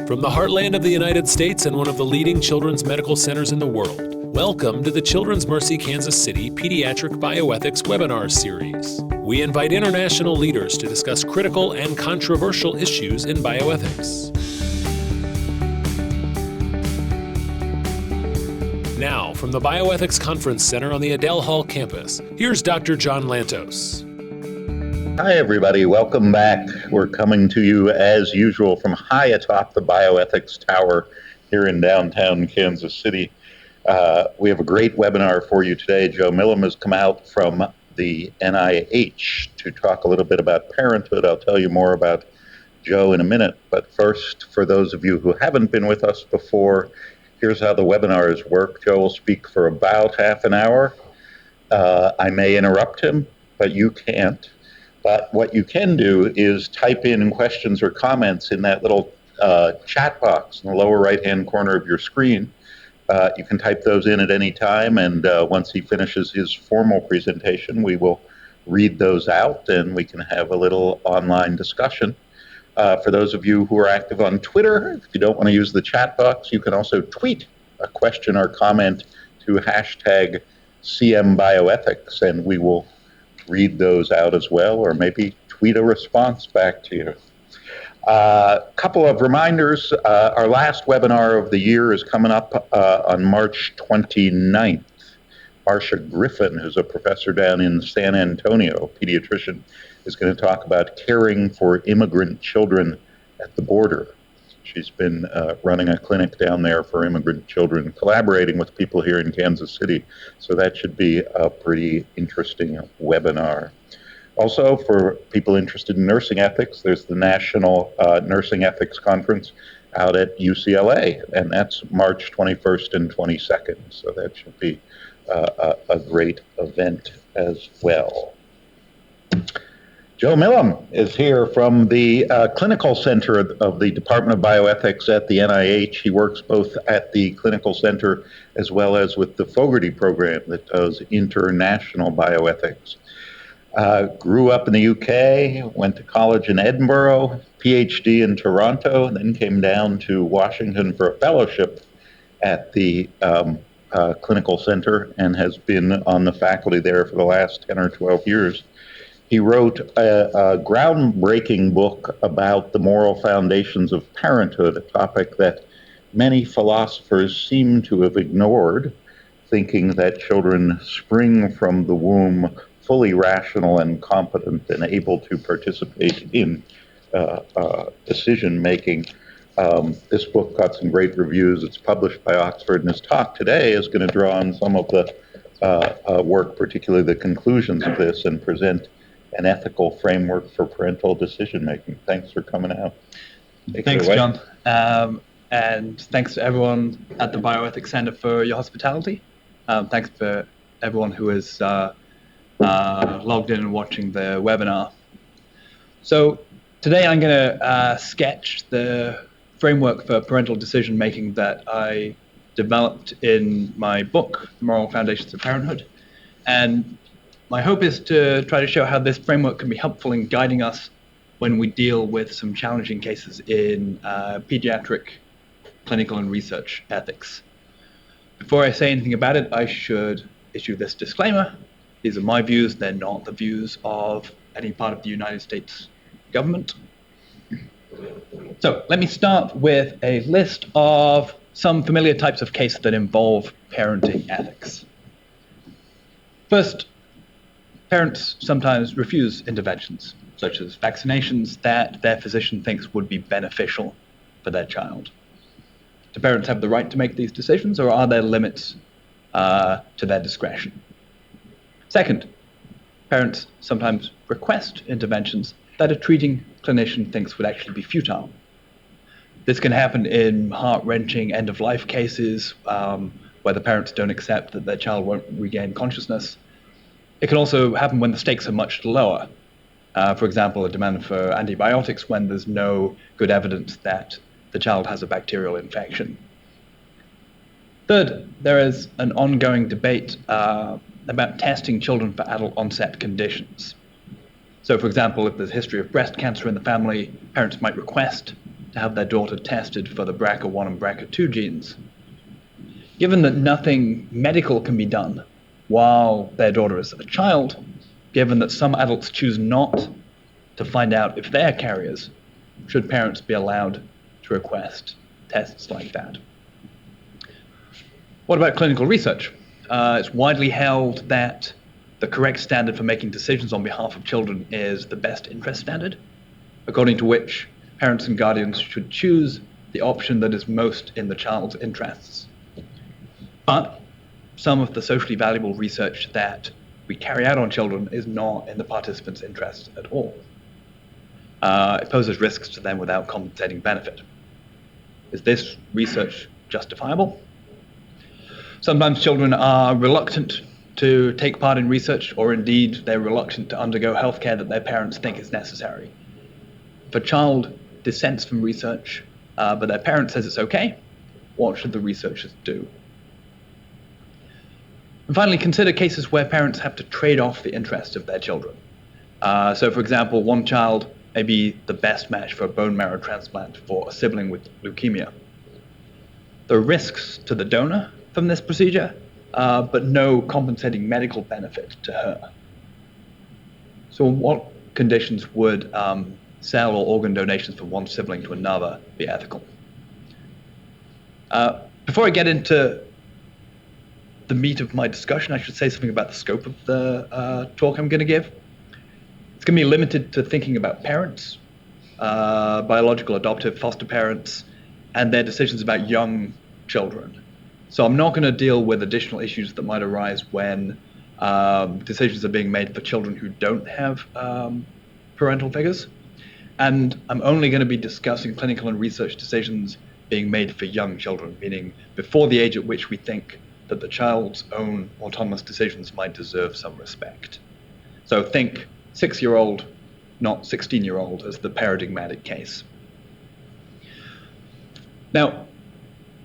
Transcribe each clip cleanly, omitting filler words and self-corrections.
From the heartland of the United States and one of the leading children's medical centers in the world, welcome to the Children's Mercy Kansas City Pediatric Bioethics webinar series. We invite international leaders to discuss critical and controversial issues in bioethics. Now, from the Bioethics Conference Center on the Adele Hall campus, here's Dr. John Lantos. Hi, everybody. Welcome back. We're coming to you, as usual, from high atop the Bioethics Tower here in downtown Kansas City. We have a great webinar for you today. Joe Millum has come out from the NIH to talk a little bit about parenthood. I'll tell you more about Joe in a minute. But first, for those of you who haven't been with us before, here's how the webinars work. Joe will speak for about half an hour. I may interrupt him, but you can't. But what you can do is type in questions or comments in that little chat box in the lower right-hand corner of your screen. You can type those in at any time, and once he finishes his formal presentation, we will read those out, and we can have a little online discussion. For those of you who are active on Twitter, if you don't want to use the chat box, you can also tweet a question or comment to hashtag CMBioethics, and we will read those out as well, or maybe tweet a response back to you. Couple of reminders. Our last webinar of the year is coming up on March 29th. Marcia Griffin, who's a professor down in San Antonio, a pediatrician, is going to talk about caring for immigrant children at the border. She's been running a clinic down there for immigrant children, collaborating with people here in Kansas City. So that should be a pretty interesting webinar. Also, for people interested in nursing ethics, there's the National Nursing Ethics Conference out at UCLA, and that's March 21st and 22nd. So that should be a great event as well. Joe Millum is here from the Clinical Center of the Department of Bioethics at the NIH. He works both at the Clinical Center as well as with the Fogarty program that does international bioethics. Grew up in the UK, went to college in Edinburgh, PhD in Toronto, and then came down to Washington for a fellowship at the Clinical Center and has been on the faculty there for the last 10 or 12 years. He wrote a groundbreaking book about the moral foundations of parenthood, a topic that many philosophers seem to have ignored, thinking that children spring from the womb fully rational and competent and able to participate in decision-making. This book got some great reviews. It's published by Oxford, and his talk today is going to draw on some of the work, particularly the conclusions of this, and present an ethical framework for parental decision-making. Thanks for coming out. Thanks, John. And thanks to everyone at the Bioethics Center for your hospitality. Thanks for everyone who is logged in and watching the webinar. So today I'm going to sketch the framework for parental decision-making that I developed in my book, Moral Foundations of Parenthood. And my hope is to try to show how this framework can be helpful in guiding us when we deal with some challenging cases in pediatric, clinical, and research ethics. Before I say anything about it, I should issue this disclaimer. These are my views. They're not the views of any part of the United States government. So let me start with a list of some familiar types of cases that involve parenting ethics. First, parents sometimes refuse interventions, such as vaccinations that their physician thinks would be beneficial for their child. Do parents have the right to make these decisions, or are there limits to their discretion? Second, parents sometimes request interventions that a treating clinician thinks would actually be futile. This can happen in heart-wrenching end-of-life cases where the parents don't accept that their child won't regain consciousness. It can also happen when the stakes are much lower. For example, a demand for antibiotics when there's no good evidence that the child has a bacterial infection. Third, there is an ongoing debate about testing children for adult onset conditions. So, for example, if there's a history of breast cancer in the family, parents might request to have their daughter tested for the BRCA1 and BRCA2 genes. Given that nothing medical can be done while their daughter is a child, given that some adults choose not to find out if they're carriers, should parents be allowed to request tests like that? What about clinical research? It's widely held that the correct standard for making decisions on behalf of children is the best interest standard, according to which parents and guardians should choose the option that is most in the child's interests. But some of the socially valuable research that we carry out on children is not in the participants' interests at all. It poses risks to them without compensating benefit. Is this research justifiable? Sometimes children are reluctant to take part in research, or indeed they're reluctant to undergo healthcare that their parents think is necessary. If a child dissents from research, but their parent says it's okay, what should the researchers do? And finally, consider cases where parents have to trade off the interests of their children. So for example, one child may be the best match for a bone marrow transplant for a sibling with leukemia. There are risks to the donor from this procedure, but no compensating medical benefit to her. So in what conditions would cell or organ donations from one sibling to another be ethical? Before I get into the meat of my discussion, I should say something about the scope of the talk I'm going to give. It's going to be limited to thinking about parents, biological, adoptive, foster parents, and their decisions about young children. So I'm not going to deal with additional issues that might arise when decisions are being made for children who don't have parental figures. And I'm only going to be discussing clinical and research decisions being made for young children, meaning before the age at which we think that the child's own autonomous decisions might deserve some respect. So think 6-year-old, not 16-year-old, as the paradigmatic case. Now,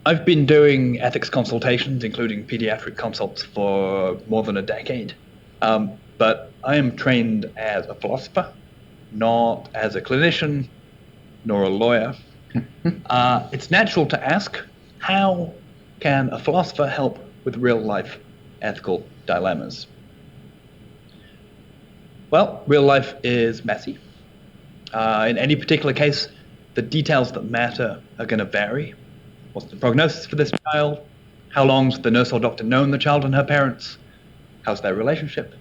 I've been doing ethics consultations, including pediatric consults, for more than a decade. But I am trained as a philosopher, not as a clinician, nor a lawyer. It's natural to ask, how can a philosopher help with real-life ethical dilemmas? Well, real life is messy. In any particular case, the details that matter are going to vary. What's the prognosis for this child? How long's the nurse or doctor known the child and her parents? How's their relationship?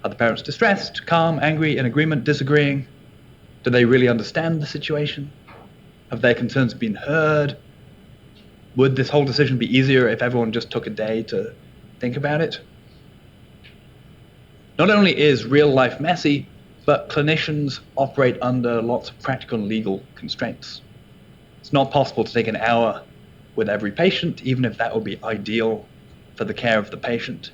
Are the parents distressed, calm, angry, in agreement, disagreeing? Do they really understand the situation? Have their concerns been heard? Would this whole decision be easier if everyone just took a day to think about it? Not only is real life messy, but clinicians operate under lots of practical and legal constraints. It's not possible to take an hour with every patient, even if that would be ideal for the care of the patient.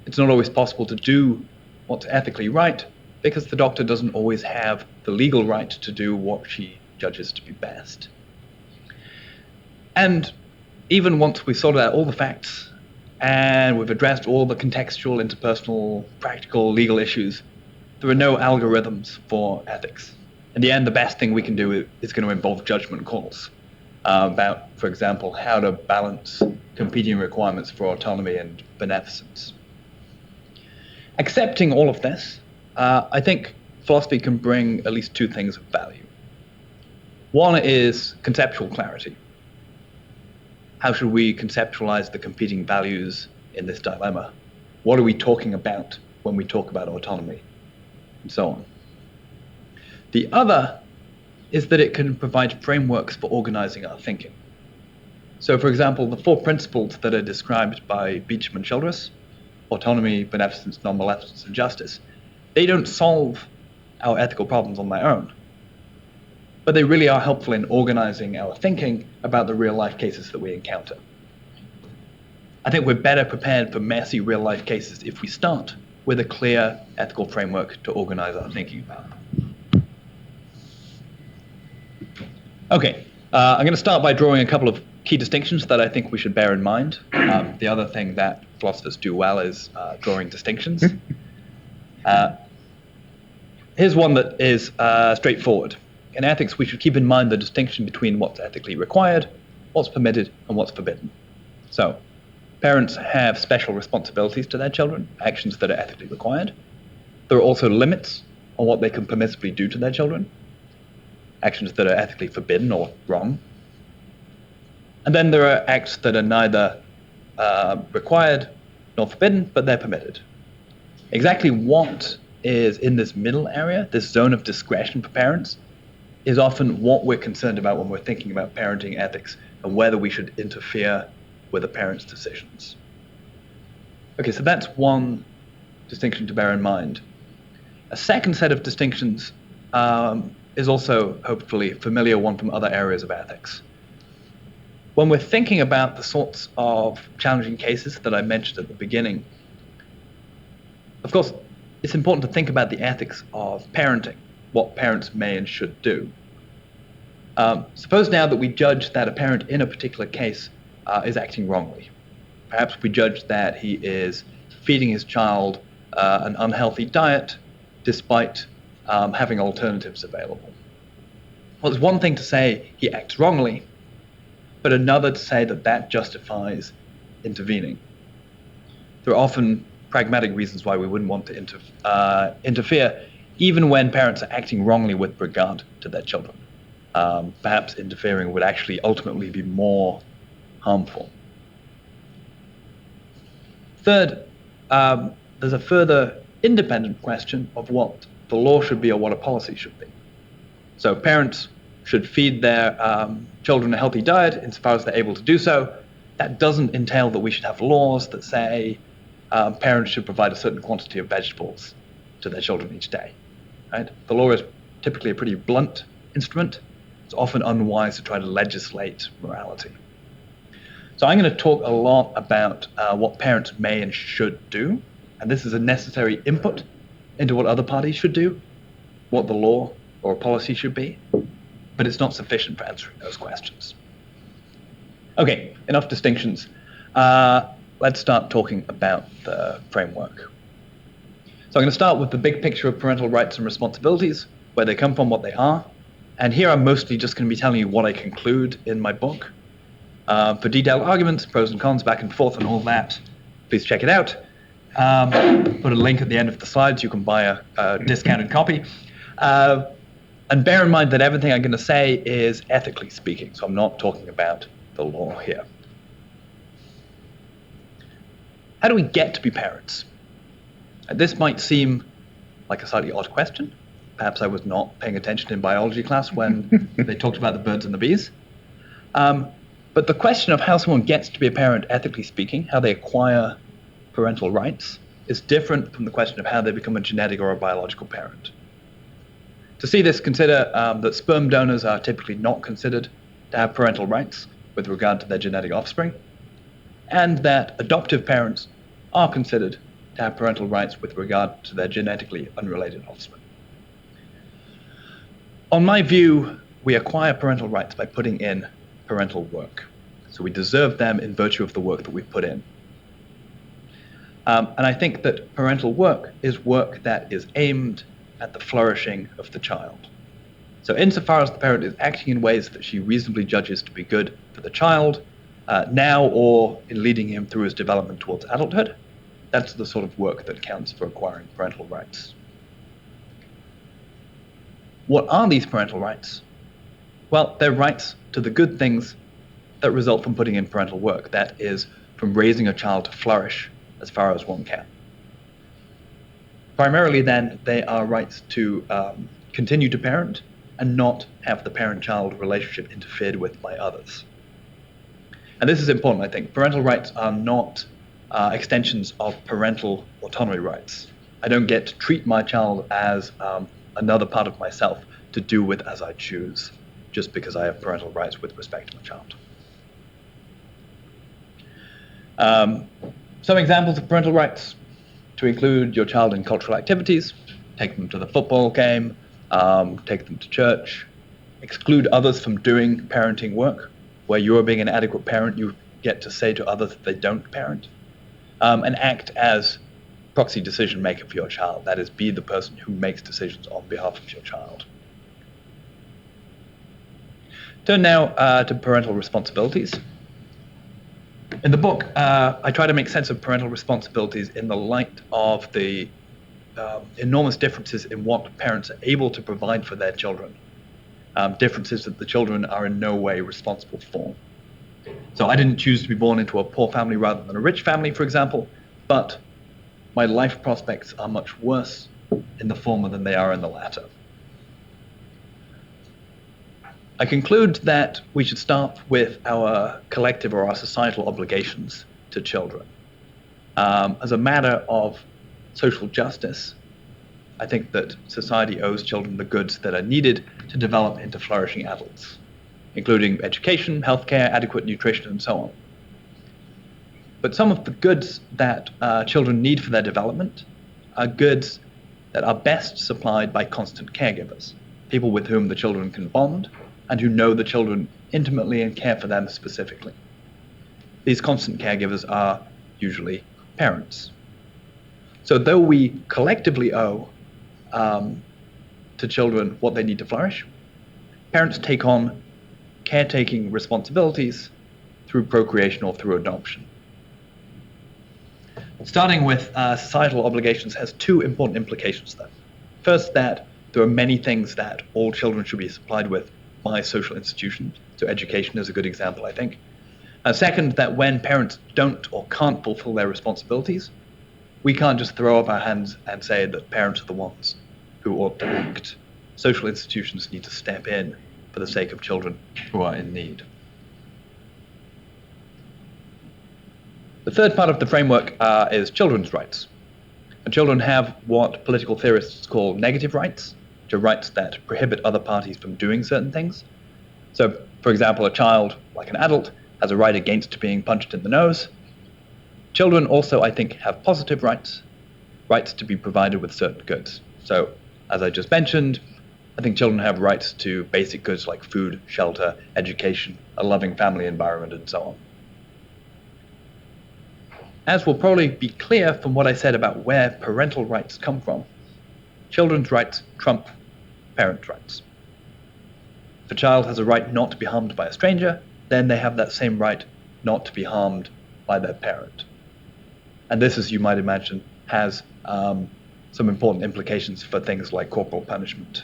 It's not always possible to do what's ethically right, because the doctor doesn't always have the legal right to do what she judges to be best. And even once we've sorted out all the facts and we've addressed all the contextual, interpersonal, practical, legal issues, there are no algorithms for ethics. In the end, the best thing we can do is going to involve judgment calls about, for example, how to balance competing requirements for autonomy and beneficence. Accepting all of this, I think philosophy can bring at least two things of value. One is conceptual clarity. How should we conceptualize the competing values in this dilemma? What are we talking about when we talk about autonomy? And so on. The other is that it can provide frameworks for organizing our thinking. So, for example, the 4 principles that are described by Beecham and Childress, autonomy, beneficence, non-maleficence, and justice, they don't solve our ethical problems on their own, but they really are helpful in organizing our thinking about the real-life cases that we encounter. I think we're better prepared for messy real-life cases if we start with a clear ethical framework to organize our thinking about. Okay, I'm going to start by drawing a couple of key distinctions that I think we should bear in mind. The other thing that philosophers do well is drawing distinctions. Here's one that is straightforward. in ethics, we should keep in mind the distinction between what's ethically required, what's permitted, and what's forbidden. So, parents have special responsibilities to their children, actions that are ethically required. There are also limits on what they can permissibly do to their children, actions that are ethically forbidden or wrong. And then there are acts that are neither required nor forbidden, but they're permitted. Exactly what is in this middle area, this zone of discretion for parents, is often what we're concerned about when we're thinking about parenting ethics and whether we should interfere with a parent's decisions. Okay, so that's one distinction to bear in mind. A second set of distinctions is also hopefully a familiar one from other areas of ethics. When we're thinking about the sorts of challenging cases that I mentioned at the beginning, of course, it's important to think about the ethics of parenting, what parents may and should do. Suppose now that we judge that a parent in a particular case is acting wrongly. Perhaps we judge that he is feeding his child an unhealthy diet despite having alternatives available. Well, it's one thing to say he acts wrongly, but another to say that that justifies intervening. There are often pragmatic reasons why we wouldn't want to interfere, even when parents are acting wrongly with regard to their children. Perhaps interfering would actually ultimately be more harmful. Third, there's a further independent question of what the law should be or what a policy should be. So parents should feed their children a healthy diet insofar as they're able to do so. That doesn't entail that we should have laws that say parents should provide a certain quantity of vegetables to their children each day. Right? The law is typically a pretty blunt instrument. It's often unwise to try to legislate morality. So I'm going to talk a lot about what parents may and should do, and this is a necessary input into what other parties should do, what the law or policy should be, but it's not sufficient for answering those questions. Okay, enough distinctions. Let's start talking about the framework. So I'm going to start with the big picture of parental rights and responsibilities, where they come from, what they are. And here I'm mostly just going to be telling you what I conclude in my book. For detailed arguments, pros and cons, back and forth and all that, please check it out. Put a link at the end of the slides. You can buy a discounted copy. And bear in mind that everything I'm going to say is ethically speaking, so I'm not talking about the law here. How do we get to be parents? This might seem like a slightly odd question. Perhaps I was not paying attention in biology class when they talked about the birds and the bees. But the question of how someone gets to be a parent, ethically speaking, how they acquire parental rights, is different from the question of how they become a genetic or a biological parent. To see this, consider that sperm donors are typically not considered to have parental rights with regard to their genetic offspring, and that adoptive parents are considered to have parental rights with regard to their genetically unrelated offspring. On my view, we acquire parental rights by putting in parental work. So we deserve them in virtue of the work that we put in. And I think that parental work is work that is aimed at the flourishing of the child. So insofar as the parent is acting in ways that she reasonably judges to be good for the child, now or in leading him through his development towards adulthood, that's the sort of work that counts for acquiring parental rights. What are these parental rights? Well, they're rights to the good things that result from putting in parental work. That is, from raising a child to flourish as far as one can. Primarily then, they are rights to continue to parent and not have the parent-child relationship interfered with by others. And this is important, I think. Parental rights are not extensions of parental autonomy rights. I don't get to treat my child as another part of myself to do with as I choose, just because I have parental rights with respect to my child. Some examples of parental rights to include your child in cultural activities, take them to the football game, take them to church, exclude others from doing parenting work. Where you're being an adequate parent, you get to say to others that they don't parent, and act as proxy decision maker for your child. That is, be the person who makes decisions on behalf of your child. Turn now to parental responsibilities. In the book, I try to make sense of parental responsibilities in the light of the enormous differences in what parents are able to provide for their children, differences that the children are in no way responsible for. So I didn't choose to be born into a poor family rather than a rich family, for example, but my life prospects are much worse in the former than they are in the latter. I conclude that we should start with our collective or our societal obligations to children. As a matter of social justice, I think that society owes children the goods that are needed to develop into flourishing adults, including education, healthcare, adequate nutrition, and so on. But some of the goods that children need for their development are goods that are best supplied by constant caregivers, people with whom the children can bond and who know the children intimately and care for them specifically. These constant caregivers are usually parents. So though we collectively owe to children what they need to flourish, parents take on caretaking responsibilities through procreation or through adoption. Starting with societal obligations has two important implications though. First, that there are many things that all children should be supplied with by social institutions. So education is a good example, I think. Second, that when parents don't or can't fulfill their responsibilities, we can't just throw up our hands and say that parents are the ones who ought to act. Social institutions need to step in for the sake of children who are in need. The third part of the framework is children's rights. And children have what political theorists call negative rights, which are rights that prohibit other parties from doing certain things. So, for example, a child, like an adult, has a right against being punched in the nose. Children also, I think, have positive rights, rights to be provided with certain goods. So, as I just mentioned, I think children have rights to basic goods like food, shelter, education, a loving family environment, and so on. As will probably be clear from what I said about where parental rights come from, children's rights trump parent rights. If a child has a right not to be harmed by a stranger, then they have that same right not to be harmed by their parent. And this, as you might imagine, has some important implications for things like corporal punishment.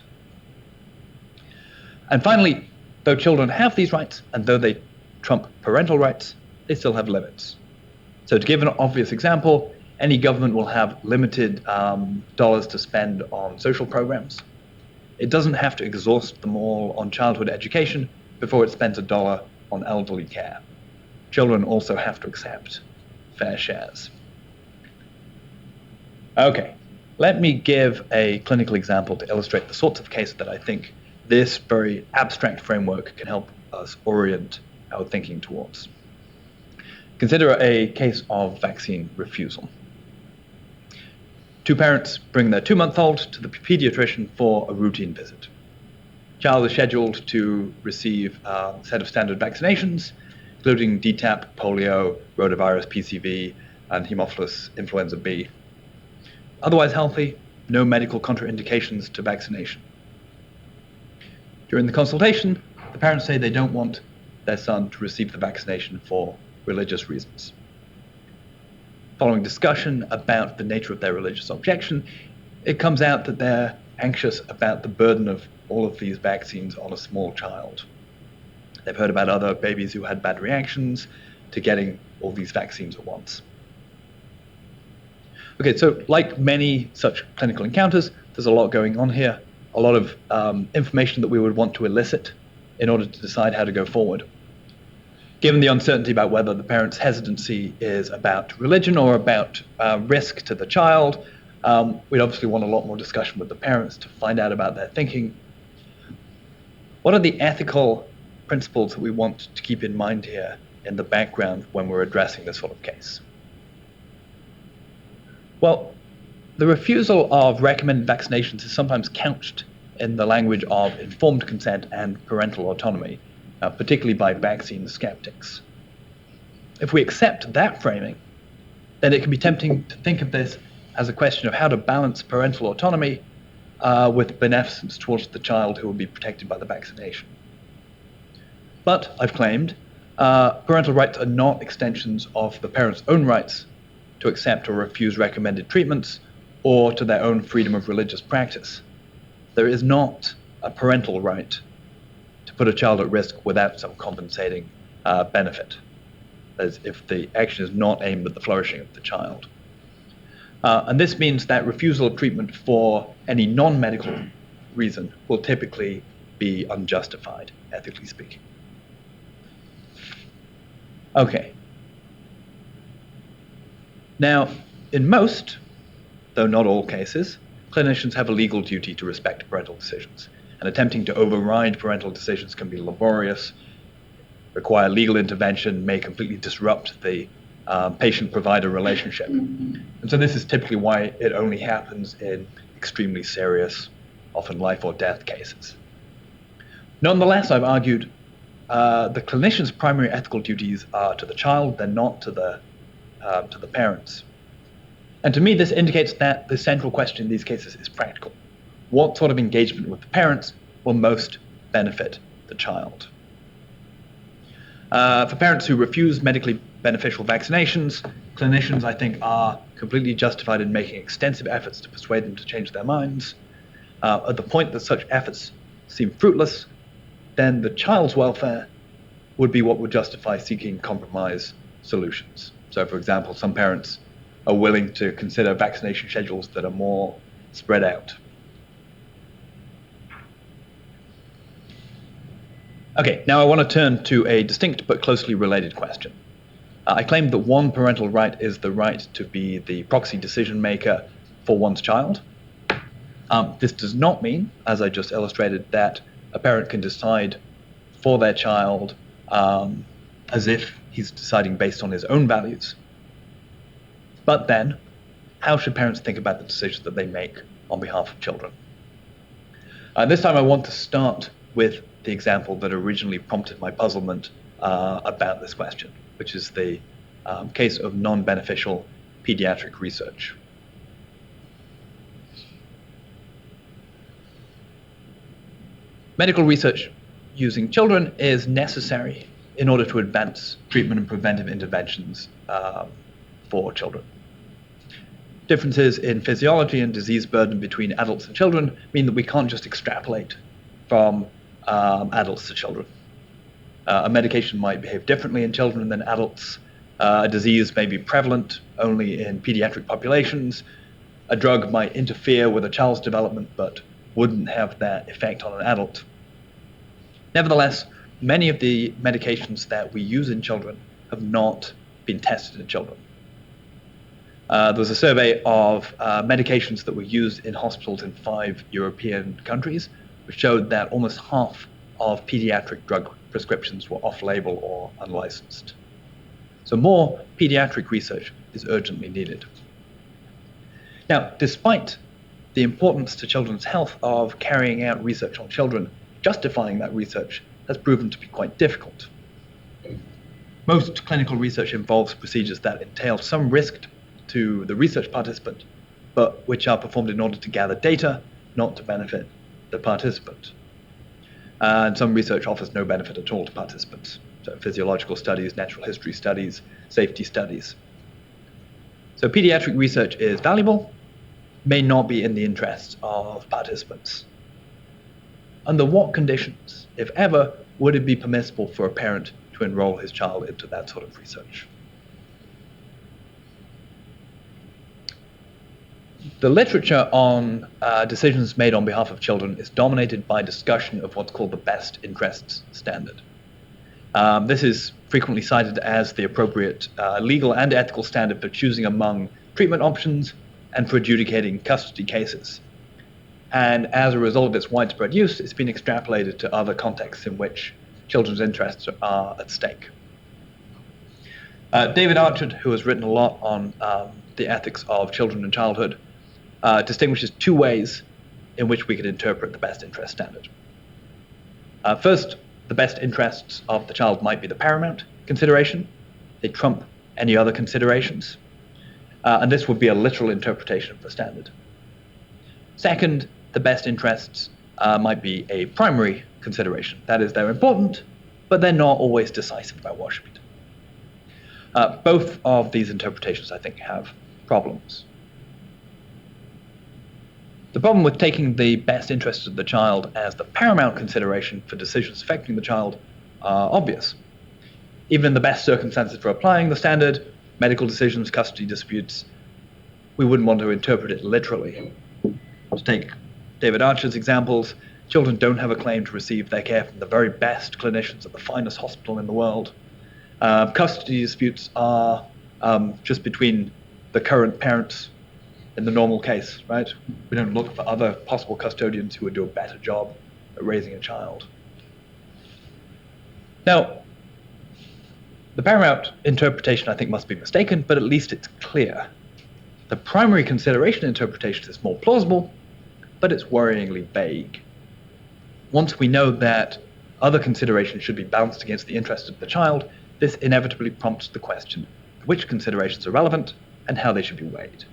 And finally, though children have these rights, and though they trump parental rights, they still have limits. So to give an obvious example, any government will have limited dollars to spend on social programs. It doesn't have to exhaust them all on childhood education before it spends $1 on elderly care. Children also have to accept fair shares. Okay, let me give a clinical example to illustrate the sorts of cases that I think this very abstract framework can help us orient our thinking towards. Consider a case of vaccine refusal. Two parents bring their 2-month-old to the pediatrician for a routine visit. Child is scheduled to receive a set of standard vaccinations, including DTaP, polio, rotavirus, PCV, and Haemophilus influenza B. Otherwise healthy, no medical contraindications to vaccination. During the consultation, the parents say they don't want their son to receive the vaccination for religious reasons. Following discussion about the nature of their religious objection, it comes out that they're anxious about the burden of all of these vaccines on a small child. They've heard about other babies who had bad reactions to getting all these vaccines at once. Okay, so like many such clinical encounters, there's a lot going on here, a lot of information that we would want to elicit in order to decide how to go forward. Given the uncertainty about whether the parent's hesitancy is about religion or about risk to the child, we'd obviously want a lot more discussion with the parents to find out about their thinking. What are the ethical principles that we want to keep in mind here in the background when we're addressing this sort of case? Well, the refusal of recommended vaccinations is sometimes couched in the language of informed consent and parental autonomy, particularly by vaccine skeptics. If we accept that framing, then it can be tempting to think of this as a question of how to balance parental autonomy with beneficence towards the child who will be protected by the vaccination. But, I've claimed, parental rights are not extensions of the parent's own rights to accept or refuse recommended treatments or to their own freedom of religious practice. There is not a parental right to put a child at risk without some compensating benefit, as if the action is not aimed at the flourishing of the child. And this means that refusal of treatment for any non-medical reason will typically be unjustified, ethically speaking. Okay. Now, in most, though not all cases, clinicians have a legal duty to respect parental decisions, and attempting to override parental decisions can be laborious, require legal intervention, may completely disrupt the patient-provider relationship. And so this is typically why it only happens in extremely serious, often life or death cases. Nonetheless, I've argued the clinician's primary ethical duties are to the child, they're not to the parents. And to me, this indicates that the central question in these cases is practical. What sort of engagement with the parents will most benefit the child? For parents who refuse medically beneficial vaccinations, clinicians, I think, are completely justified in making extensive efforts to persuade them to change their minds. At the point that such efforts seem fruitless, then the child's welfare would be what would justify seeking compromise solutions. So, for example, some parents are willing to consider vaccination schedules that are more spread out. Okay, now I want to turn to a distinct but closely related question. I claim that one parental right is the right to be the proxy decision maker for one's child. This does not mean, as I just illustrated, that a parent can decide for their child as if he's deciding based on his own values. But then, how should parents think about the decisions that they make on behalf of children? This time I want to start with the example that originally prompted my puzzlement about this question, which is the case of non-beneficial pediatric research. Medical research using children is necessary in order to advance treatment and preventive interventions for children. Differences in physiology and disease burden between adults and children mean that we can't just extrapolate from adults to children. A medication might behave differently in children than adults. A disease may be prevalent only in pediatric populations. A drug might interfere with a child's development but wouldn't have that effect on an adult. Nevertheless, many of the medications that we use in children have not been tested in children. There was a survey of medications that were used in hospitals in 5 European countries, which showed that almost half of pediatric drug prescriptions were off-label or unlicensed. So more pediatric research is urgently needed. Now, despite the importance to children's health of carrying out research on children, justifying that research has proven to be quite difficult. Most clinical research involves procedures that entail some risk to the research participant, but which are performed in order to gather data, not to benefit the participant. And some research offers no benefit at all to participants. So physiological studies, natural history studies, safety studies. So pediatric research is valuable, may not be in the interests of participants. Under what conditions, if ever, would it be permissible for a parent to enroll his child into that sort of research? The literature on decisions made on behalf of children is dominated by discussion of what's called the best interests standard. This is frequently cited as the appropriate legal and ethical standard for choosing among treatment options and for adjudicating custody cases. And as a result of its widespread use, it's been extrapolated to other contexts in which children's interests are at stake. David Archard, who has written a lot on the ethics of children and childhood, distinguishes 2 ways in which we could interpret the best interest standard. First, the best interests of the child might be the paramount consideration. They trump any other considerations. And this would be a literal interpretation of the standard. Second, the best interests might be a primary consideration. That is, they're important, but they're not always decisive about what should be done. Both of these interpretations, I think, have problems. The problem with taking the best interests of the child as the paramount consideration for decisions affecting the child are obvious. Even in the best circumstances for applying the standard, medical decisions, custody disputes, we wouldn't want to interpret it literally. To take David Archer's examples, children don't have a claim to receive their care from the very best clinicians at the finest hospital in the world. Custody disputes are just between the current parents in the normal case, right? We don't look for other possible custodians who would do a better job at raising a child. Now, the paramount interpretation, I think, must be mistaken, but at least it's clear. The primary consideration interpretation is more plausible, but it's worryingly vague. Once we know that other considerations should be balanced against the interests of the child, this inevitably prompts the question which considerations are relevant and how they should be weighed.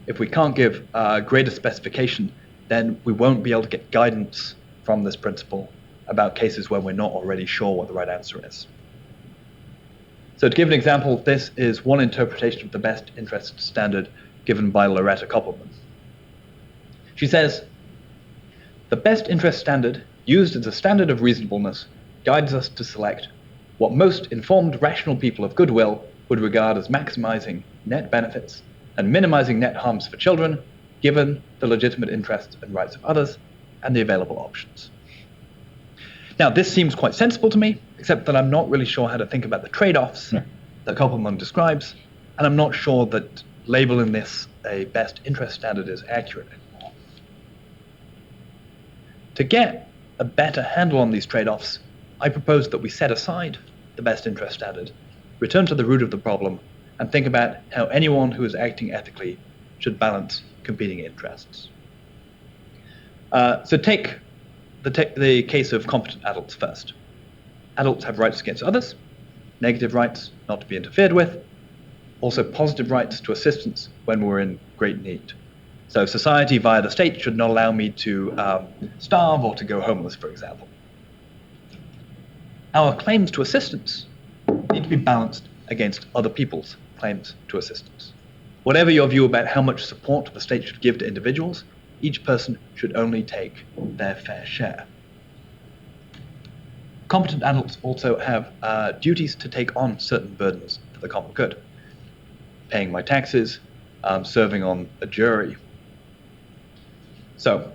If we can't give greater specification, then we won't be able to get guidance from this principle about cases where we're not already sure what the right answer is. So to give an example, this is one interpretation of the best interest standard given by Loretta Koppelman. She says, the best interest standard, used as a standard of reasonableness, guides us to select what most informed, rational people of goodwill would regard as maximizing net benefits and minimizing net harms for children, given the legitimate interests and rights of others and the available options. Now, this seems quite sensible to me, except that I'm not really sure how to think about the trade-offs that Koppelman describes, and I'm not sure that labeling this a best interest standard is accurate anymore. To get a better handle on these trade-offs, I propose that we set aside the best interest standard, return to the root of the problem, and think about how anyone who is acting ethically should balance competing interests. So take the case of competent adults first. Adults have rights against others, negative rights not to be interfered with, also positive rights to assistance when we're in great need. So society via the state should not allow me to starve or to go homeless, for example. Our claims to assistance need to be balanced against other people's claims to assistance. Whatever your view about how much support the state should give to individuals, each person should only take their fair share. Competent adults also have duties to take on certain burdens for the common good. Paying my taxes, serving on a jury. So,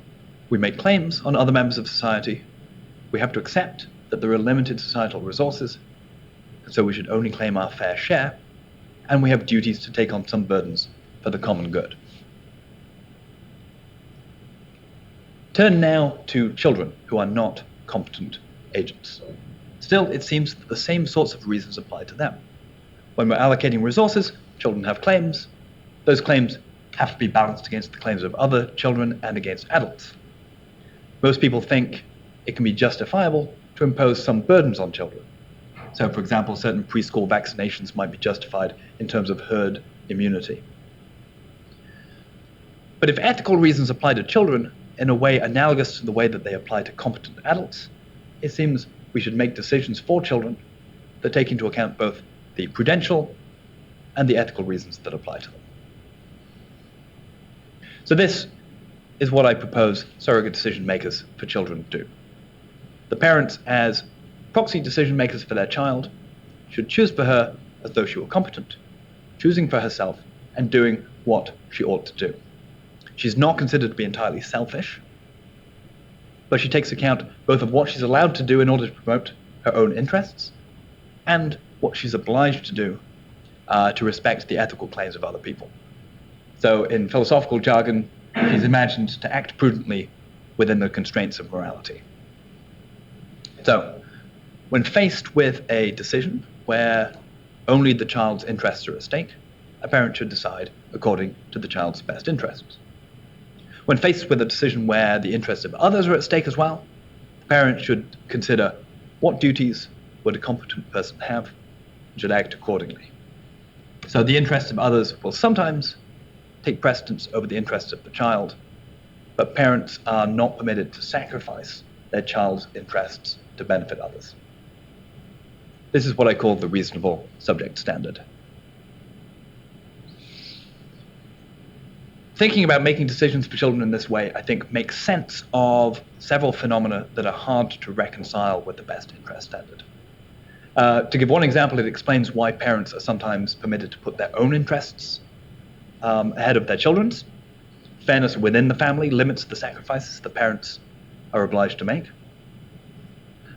we make claims on other members of society. We have to accept that there are limited societal resources, and so we should only claim our fair share, and we have duties to take on some burdens for the common good. Turn now to children who are not competent agents. Still, it seems that the same sorts of reasons apply to them. When we're allocating resources, children have claims. Those claims have to be balanced against the claims of other children and against adults. Most people think it can be justifiable to impose some burdens on children. So, for example, certain preschool vaccinations might be justified in terms of herd immunity. But if ethical reasons apply to children in a way analogous to the way that they apply to competent adults, it seems we should make decisions for children that take into account both the prudential and the ethical reasons that apply to them. So this is what I propose surrogate decision makers for children do. The parents, as proxy decision makers for their child, should choose for her as though she were competent, choosing for herself and doing what she ought to do. She's not considered to be entirely selfish, but she takes account both of what she's allowed to do in order to promote her own interests and what she's obliged to do to respect the ethical claims of other people. So in philosophical jargon, she's imagined to act prudently within the constraints of morality. So, when faced with a decision where only the child's interests are at stake, a parent should decide according to the child's best interests. When faced with a decision where the interests of others are at stake as well, the parent should consider what duties would a competent person have and should act accordingly. So the interests of others will sometimes take precedence over the interests of the child, but parents are not permitted to sacrifice their child's interests to benefit others. This is what I call the reasonable subject standard. Thinking about making decisions for children in this way, I think, makes sense of several phenomena that are hard to reconcile with the best interest standard. To give one example, it explains why parents are sometimes permitted to put their own interests ahead of their children's. Fairness within the family limits the sacrifices the parents are obliged to make.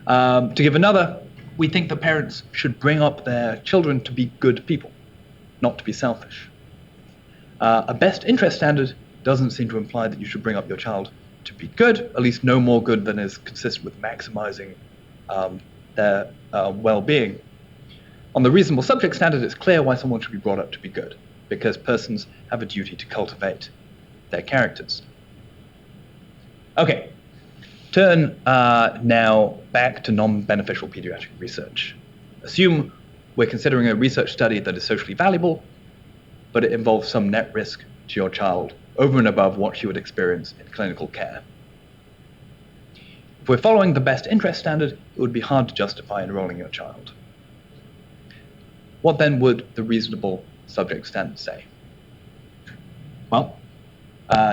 To give another, we think the parents should bring up their children to be good people, not to be selfish. A best interest standard doesn't seem to imply that you should bring up your child to be good, at least no more good than is consistent with maximizing their well-being. On the reasonable subject standard, it's clear why someone should be brought up to be good, because persons have a duty to cultivate their characters. Okay, turn now back to non-beneficial pediatric research. Assume we're considering a research study that is socially valuable, but it involves some net risk to your child over and above what she would experience in clinical care. If we're following the best interest standard, it would be hard to justify enrolling your child. What then would the reasonable subject standard say? Well,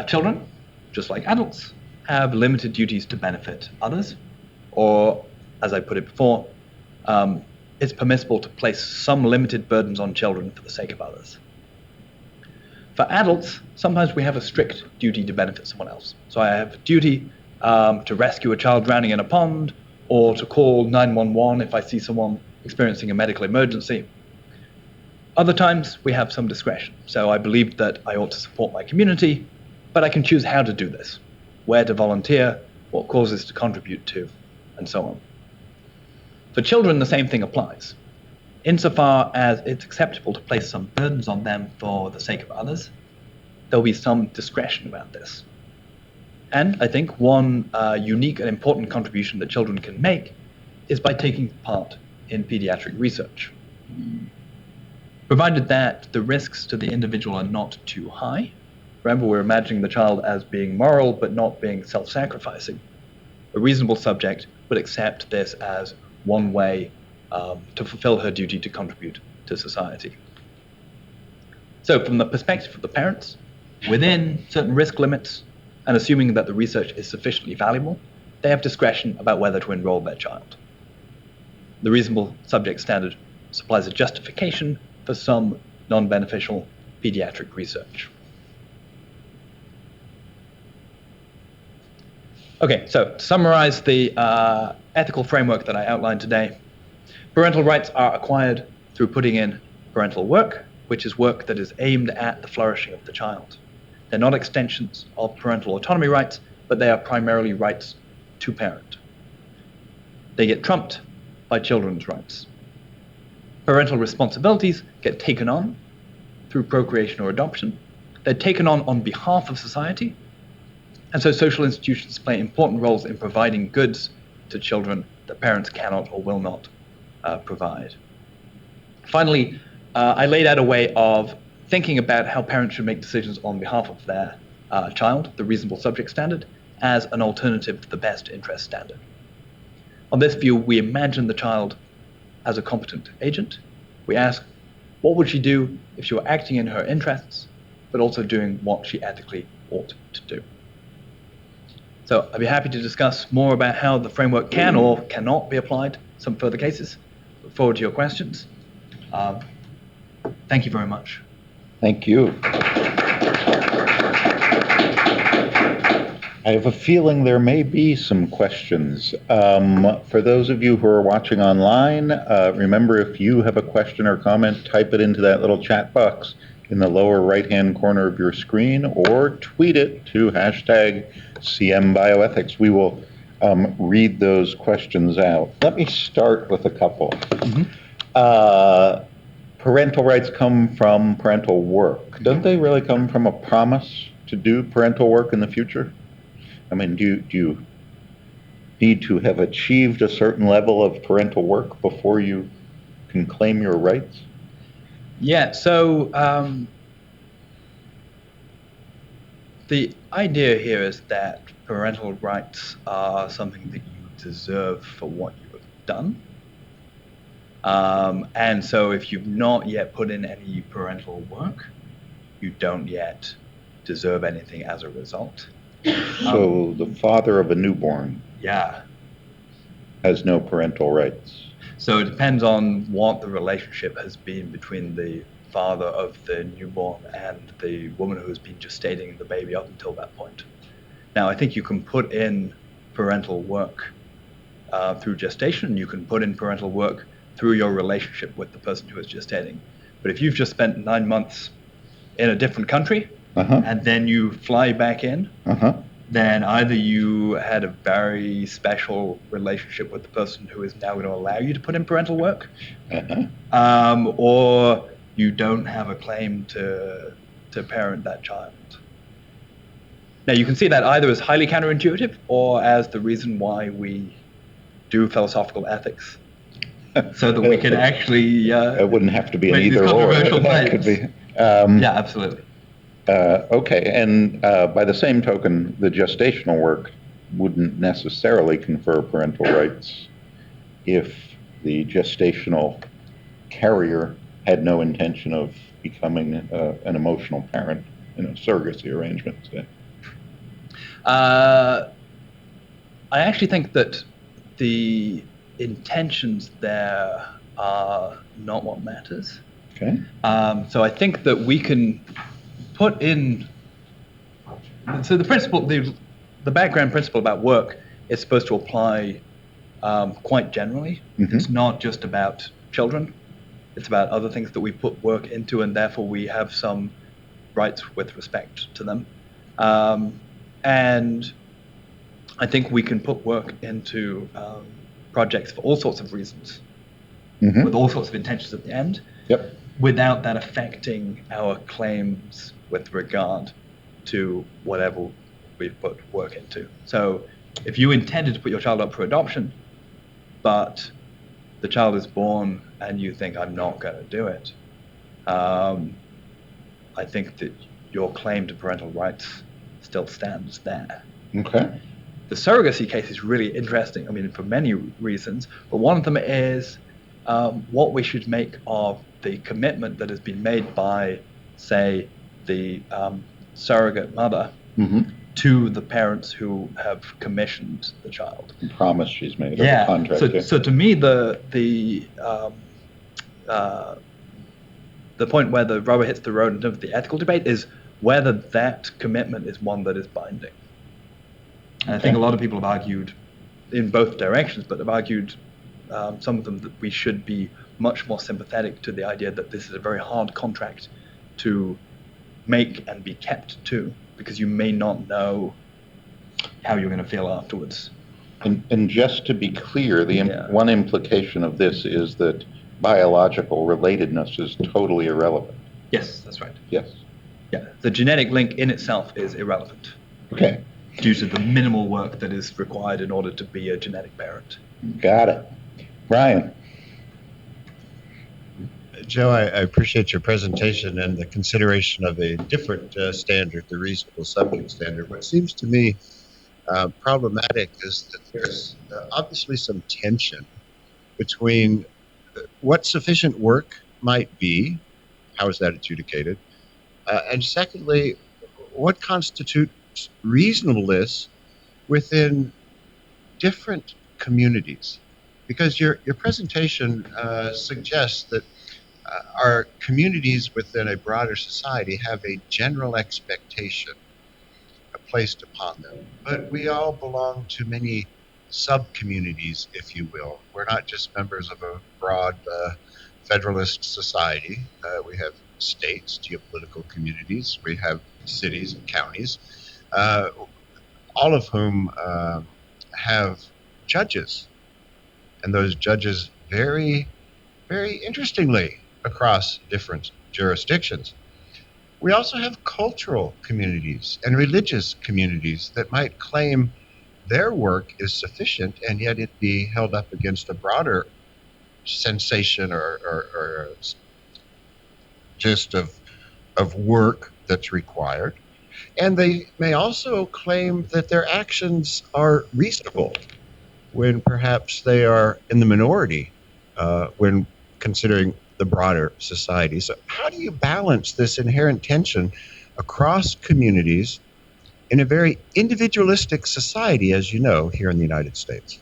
children, just like adults, have limited duties to benefit others, or, as I put it before, it's permissible to place some limited burdens on children for the sake of others. For adults, sometimes we have a strict duty to benefit someone else. So I have a duty to rescue a child drowning in a pond, or to call 911 if I see someone experiencing a medical emergency. Other times, we have some discretion. So I believe that I ought to support my community, but I can choose how to do this, where to volunteer, what causes to contribute to, and so on. For children, the same thing applies. Insofar as it's acceptable to place some burdens on them for the sake of others, there'll be some discretion about this. And I think one unique and important contribution that children can make is by taking part in pediatric research. Provided that the risks to the individual are not too high. Remember, we're imagining the child as being moral but not being self-sacrificing. A reasonable subject would accept this as one way to fulfill her duty to contribute to society. So from the perspective of the parents, within certain risk limits, and assuming that the research is sufficiently valuable, they have discretion about whether to enroll their child. The reasonable subject standard supplies a justification for some non-beneficial pediatric research. Okay, so to summarize the ethical framework that I outlined today, parental rights are acquired through putting in parental work, which is work that is aimed at the flourishing of the child. They're not extensions of parental autonomy rights, but they are primarily rights to parent. They get trumped by children's rights. Parental responsibilities get taken on through procreation or adoption. They're taken on behalf of society, and so social institutions play important roles in providing goods to children that parents cannot or will not provide. Finally, I laid out a way of thinking about how parents should make decisions on behalf of their child, the reasonable subject standard, as an alternative to the best interest standard. On this view, we imagine the child as a competent agent. We ask, what would she do if she were acting in her interests, but also doing what she ethically ought to do? So I'd be happy to discuss more about how the framework can or cannot be applied, some further cases. Look forward to your questions. Thank you very much. Thank you. I have a feeling there may be some questions. For those of you who are watching online, remember, if you have a question or comment, type it into that little chat box in the lower right-hand corner of your screen, or tweet it to #CMBioethics. We will read those questions out. Let me start with a couple. Parental rights come from parental work. Don't they really come from a promise to do parental work in the future? I mean, do you need to have achieved a certain level of parental work before you can claim your rights? Yeah, so the idea here is that parental rights are something that you deserve for what you have done. And so if you've not yet put in any parental work, you don't yet deserve anything as a result. So the father of a newborn Yeah. has no parental rights. So it depends on what the relationship has been between the father of the newborn and the woman who has been gestating the baby up until that point. Now, I think you can put in parental work through gestation. You can put in parental work through your relationship with the person who is gestating. But if you've just spent 9 months in a different country and then you fly back in, then either you had a very special relationship with the person who is now going to allow you to put in parental work, or you don't have a claim to parent that child. Now, you can see that either as highly counterintuitive or as the reason why we do philosophical ethics, so that we can actually it wouldn't have to be an either or. Controversial That could be. yeah, absolutely. Okay, and by the same token, the gestational work wouldn't necessarily confer parental rights if the gestational carrier had no intention of becoming an emotional parent in a surrogacy arrangement, say. I actually think that the intentions there are not what matters. Okay. So I think that we can put in. So the principle, the background principle about work is supposed to apply quite generally. It's not just about children. It's about other things that we put work into, and therefore we have some rights with respect to them. And I think we can put work into projects for all sorts of reasons, with all sorts of intentions at the end, without that affecting our claims with regard to whatever we've put work into. So if you intended to put your child up for adoption, but the child is born and you think, I'm not going to do it, I think that your claim to parental rights still stands there. Okay. The surrogacy case is really interesting, I mean, for many reasons, but one of them is what we should make of the commitment that has been made by, say, the surrogate mother to the parents who have commissioned the child. The promise she's made, or the contract. So to me, the point where the rubber hits the road in terms of the ethical debate is whether that commitment is one that is binding. And I think a lot of people have argued in both directions, but have argued, some of them, that we should be much more sympathetic to the idea that this is a very hard contract to make and be kept to, because you may not know how you're going to feel afterwards. And just to be clear, the one implication of this is that biological relatedness is totally irrelevant. Yes, that's right. Yes. Yeah, the genetic link in itself is irrelevant. Okay. Due to the minimal work that is required in order to be a genetic parent. Got it. Brian. Joe, I appreciate your presentation and the consideration of a different standard, the reasonable subject standard. What seems to me problematic is that there's obviously some tension between what sufficient work might be, how is that adjudicated, and secondly, what constitutes reasonableness within different communities. Because your presentation suggests that our communities within a broader society have a general expectation placed upon them. But we all belong to many sub-communities, if you will. We're not just members of a broad federalist society. We have states, geopolitical communities. We have cities and counties, all of whom have judges. And those judges vary very interestingly across different jurisdictions. We also have cultural communities and religious communities that might claim their work is sufficient and yet it be held up against a broader sensation or gist of work that's required. And they may also claim that their actions are reasonable when perhaps they are in the minority, when considering the broader society. So how do you balance this inherent tension across communities in a very individualistic society, as you know, here in the United States?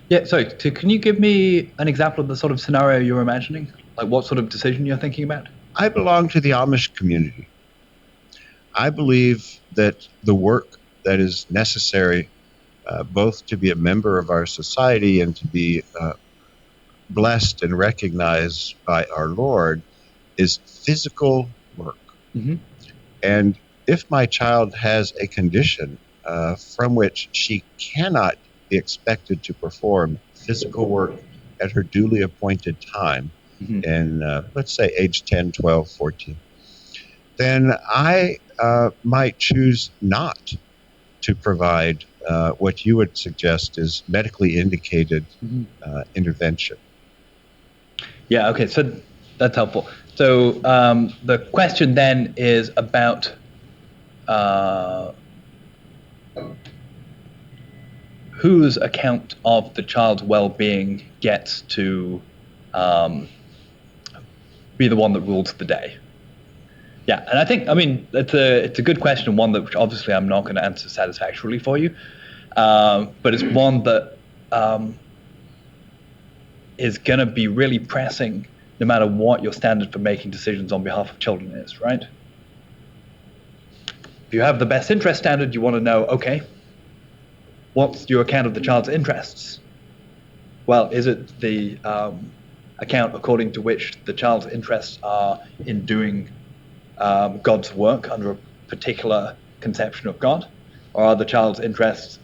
Yeah, sorry, can you give me an example of the sort of scenario you're imagining? Like what sort of decision you're thinking about? I belong to the Amish community. I believe that the work that is necessary both to be a member of our society and to be blessed and recognized by our Lord is physical work. Mm-hmm. And if my child has a condition from which she cannot be expected to perform physical work at her duly appointed time, in, let's say, age 10, 12, 14, then I might choose not to provide what you would suggest is medically indicated intervention. Yeah, okay, so that's helpful. So the question then is about whose account of the child's well-being gets to be the one that rules the day. Yeah, and I think, I mean, it's a good question, one that which obviously I'm not going to answer satisfactorily for you, but it's one that is going to be really pressing no matter what your standard for making decisions on behalf of children is, right? If you have the best interest standard, you want to know, okay, what's your account of the child's interests? Well, is it the account according to which the child's interests are in doing God's work under a particular conception of God? Or are the child's interests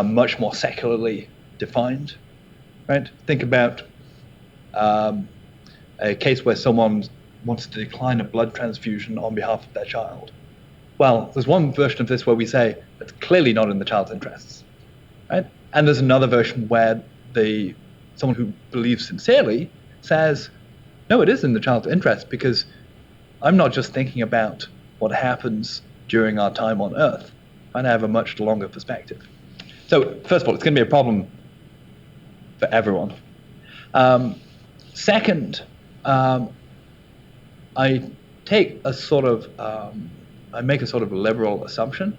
much more secularly defined? Right? Think about a case where someone wants to decline a blood transfusion on behalf of their child. Well, there's one version of this where we say it's clearly not in the child's interests, right? And there's another version where someone who believes sincerely says, no, it is in the child's interest because I'm not just thinking about what happens during our time on Earth. I have a much longer perspective. So first of all, it's going to be a problem for everyone. Second, I take a sort of, I make a sort of liberal assumption,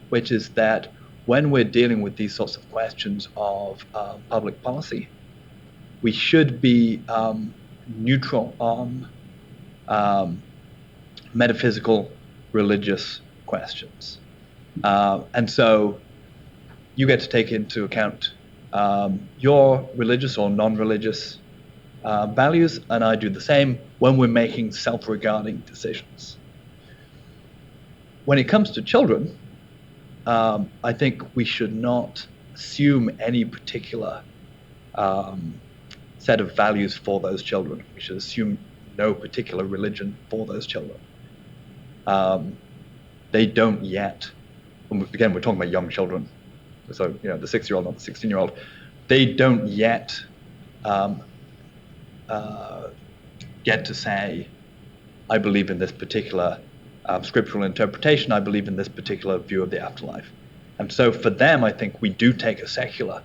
which is that when we're dealing with these sorts of questions of public policy, we should be neutral on metaphysical, religious questions. And so you get to take into account your religious or non-religious values, and I do the same when we're making self-regarding decisions. When it comes to children, I think we should not assume any particular set of values for those children. We should assume no particular religion for those children. They don't yet, again, we're talking about young children, so the 6-year-old, not the 16-year-old, they don't yet get to say, I believe in this particular scriptural interpretation, I believe in this particular view of the afterlife. And so for them, I think we do take a secular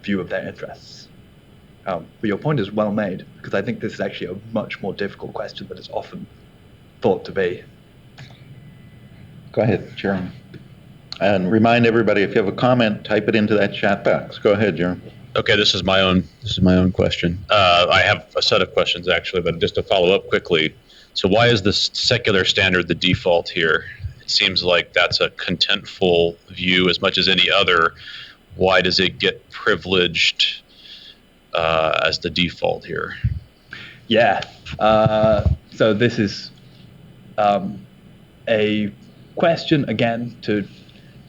view of their interests. But your point is well made, because I think this is actually a much more difficult question than it's often thought to be. Go ahead, Jeremy. And remind everybody, if you have a comment, type it into that chat box. Go ahead, Jeremy. Okay, this is my own question. I have a set of questions actually, but just to follow up quickly. So why is this secular standard the default here? It seems like that's a contentful view as much as any other. Why does it get privileged as the default here? Yeah. So this is a question, again, to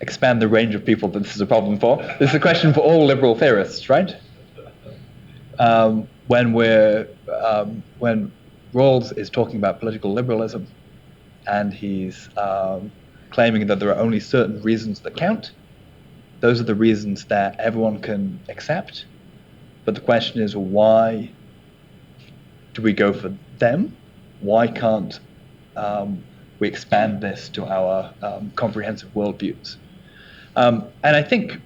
expand the range of people that this is a problem for. This is a question for all liberal theorists, right? When Rawls is talking about political liberalism, and he's claiming that there are only certain reasons that count, those are the reasons that everyone can accept. But the question is, why do we go for them? Why can't we expand this to our comprehensive worldviews? And I think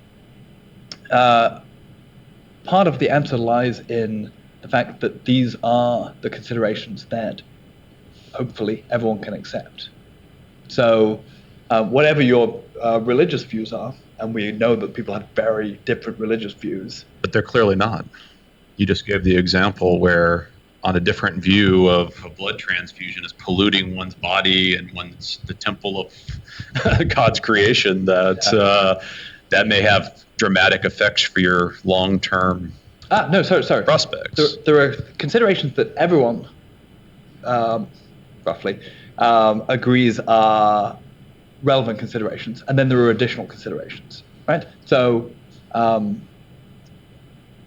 part of the answer lies in the fact that these are the considerations that hopefully everyone can accept. So whatever your religious views are, and we know that people have very different religious views. But they're clearly not. You just gave the example where on a different view of a blood transfusion is polluting one's body and one's the temple of God's creation, that may have dramatic effects for your long-term sorry. prospects. There are considerations that everyone, roughly, agrees are relevant considerations, and then there are additional considerations, right? So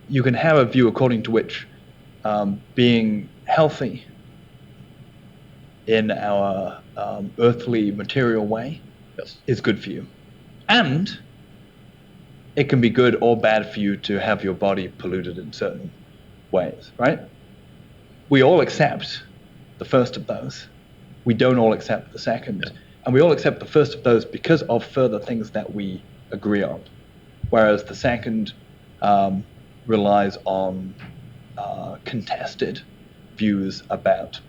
you can have a view according to which being healthy in our earthly material way is good for you. And it can be good or bad for you to have your body polluted in certain ways, right? We all accept the first of those. We don't all accept the second. Yeah. And we all accept the first of those because of further things that we agree on. Whereas the second relies on contested views about,